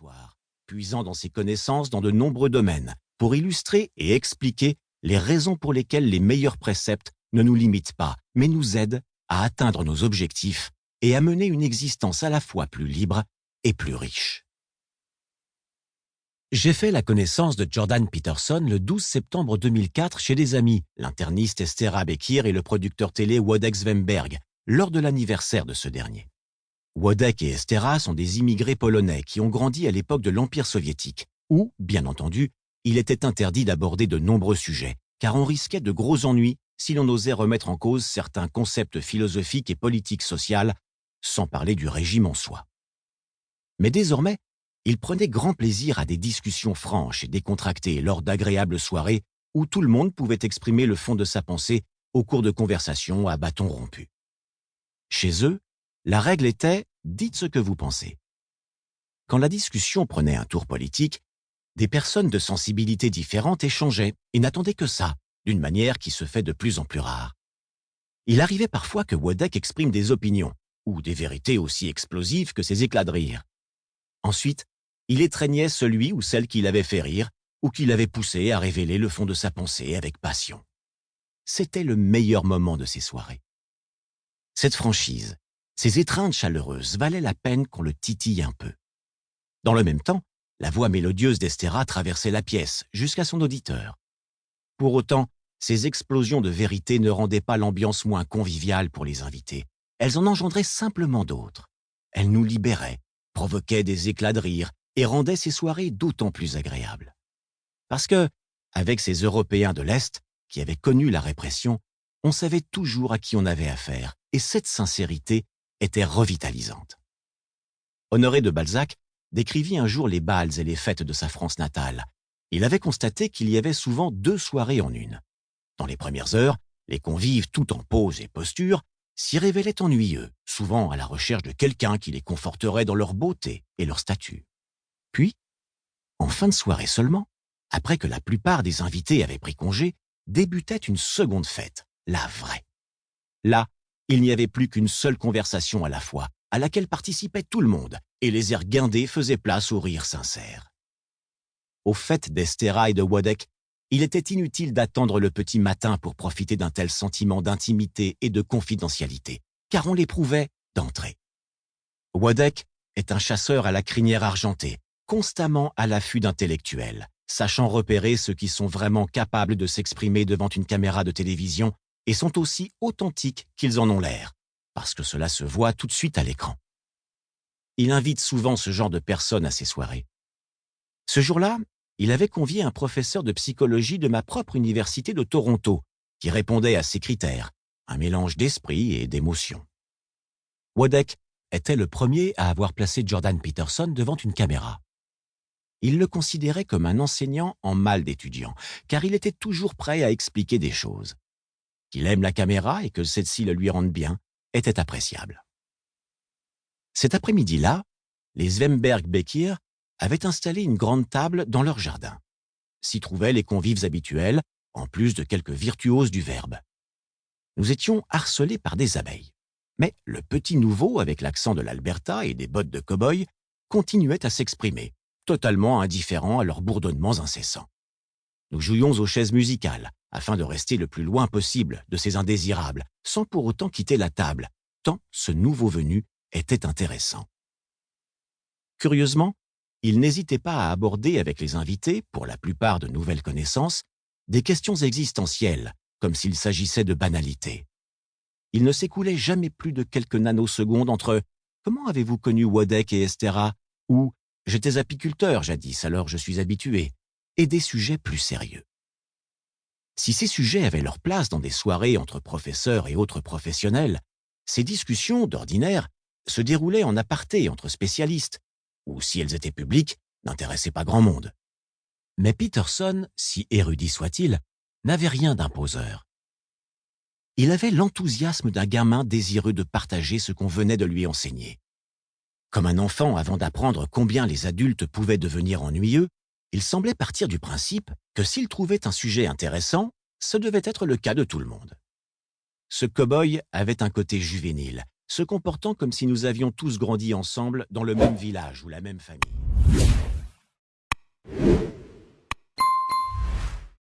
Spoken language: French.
l'histoire, puisant dans ses connaissances dans de nombreux domaines, pour illustrer et expliquer les raisons pour lesquelles les meilleurs préceptes ne nous limitent pas, mais nous aident à atteindre nos objectifs et à mener une existence à la fois plus libre et plus riche. J'ai fait la connaissance de Jordan Peterson le 12 septembre 2004 chez des amis, l'interniste Estera Bekir et le producteur télé Wodek Zwemberg, lors de l'anniversaire de ce dernier. Wodek et Estera sont des immigrés polonais qui ont grandi à l'époque de l'Empire soviétique, où, bien entendu, il était interdit d'aborder de nombreux sujets, car on risquait de gros ennuis si l'on osait remettre en cause certains concepts philosophiques et politiques sociales, sans parler du régime en soi. Mais désormais, il prenait grand plaisir à des discussions franches et décontractées lors d'agréables soirées où tout le monde pouvait exprimer le fond de sa pensée au cours de conversations à bâtons rompus. Chez eux, la règle était « dites ce que vous pensez ». Quand la discussion prenait un tour politique, des personnes de sensibilités différentes échangeaient et n'attendaient que ça, d'une manière qui se fait de plus en plus rare. Il arrivait parfois que Wodek exprime des opinions, ou des vérités aussi explosives que ses éclats de rire. Ensuite, il étreignait celui ou celle qui l'avait fait rire ou qui l'avait poussé à révéler le fond de sa pensée avec passion. C'était le meilleur moment de ces soirées. Cette franchise, ces étreintes chaleureuses valaient la peine qu'on le titille un peu. Dans le même temps, la voix mélodieuse d'Estera traversait la pièce jusqu'à son auditeur. Pour autant, ces explosions de vérité ne rendaient pas l'ambiance moins conviviale pour les invités. Elles en engendraient simplement d'autres. Elles nous libéraient, provoquaient des éclats de rire et rendaient ces soirées d'autant plus agréables. Parce que, avec ces Européens de l'Est, qui avaient connu la répression, on savait toujours à qui on avait affaire, et cette sincérité était revitalisante. Honoré de Balzac décrivit un jour les bals et les fêtes de sa France natale. Il avait constaté qu'il y avait souvent 2 soirées en une. Dans les premières heures, les convives, tout en pose et posture, s'y révélaient ennuyeux, souvent à la recherche de quelqu'un qui les conforterait dans leur beauté et leur statut. Puis, en fin de soirée seulement, après que la plupart des invités avaient pris congé, débutait une seconde fête, la vraie. Là, il n'y avait plus qu'une seule conversation à la fois, à laquelle participait tout le monde, et les airs guindés faisaient place aux rires sincères. Aux fêtes d'Estera et de Wodek, il était inutile d'attendre le petit matin pour profiter d'un tel sentiment d'intimité et de confidentialité, car on l'éprouvait d'entrée. Wodek est un chasseur à la crinière argentée, constamment à l'affût d'intellectuels, sachant repérer ceux qui sont vraiment capables de s'exprimer devant une caméra de télévision et sont aussi authentiques qu'ils en ont l'air, parce que cela se voit tout de suite à l'écran. Il invite souvent ce genre de personnes à ses soirées. Ce jour-là, il avait convié un professeur de psychologie de ma propre université de Toronto, qui répondait à ses critères, un mélange d'esprit et d'émotion. Wodek était le premier à avoir placé Jordan Peterson devant une caméra. Il le considérait comme un enseignant en mal d'étudiant, car il était toujours prêt à expliquer des choses. Qu'il aime la caméra et que celle-ci le lui rende bien était appréciable. Cet après-midi-là, les Zwemberg-Bekir avaient installé une grande table dans leur jardin. S'y trouvaient les convives habituels, en plus de quelques virtuoses du verbe. Nous étions harcelés par des abeilles. Mais le petit nouveau, avec l'accent de l'Alberta et des bottes de cow-boy, continuait à s'exprimer, totalement indifférent à leurs bourdonnements incessants. Nous jouions aux chaises musicales, afin de rester le plus loin possible de ces indésirables, sans pour autant quitter la table, tant ce nouveau venu était intéressant. Curieusement, il n'hésitait pas à aborder avec les invités, pour la plupart de nouvelles connaissances, des questions existentielles, comme s'il s'agissait de banalités. Il ne s'écoulait jamais plus de quelques nanosecondes entre « Comment avez-vous connu Wodek et Estera ?» ou « J'étais apiculteur jadis, alors je suis habitué » et des sujets plus sérieux. Si ces sujets avaient leur place dans des soirées entre professeurs et autres professionnels, ces discussions, d'ordinaire, se déroulaient en aparté entre spécialistes, ou si elles étaient publiques, n'intéressaient pas grand monde. Mais Peterson, si érudit soit-il, n'avait rien d'imposeur. Il avait l'enthousiasme d'un gamin désireux de partager ce qu'on venait de lui enseigner. Comme un enfant avant d'apprendre combien les adultes pouvaient devenir ennuyeux, il semblait partir du principe que s'il trouvait un sujet intéressant, ce devait être le cas de tout le monde. Ce cow-boy avait un côté juvénile, se comportant comme si nous avions tous grandi ensemble dans le même village ou la même famille.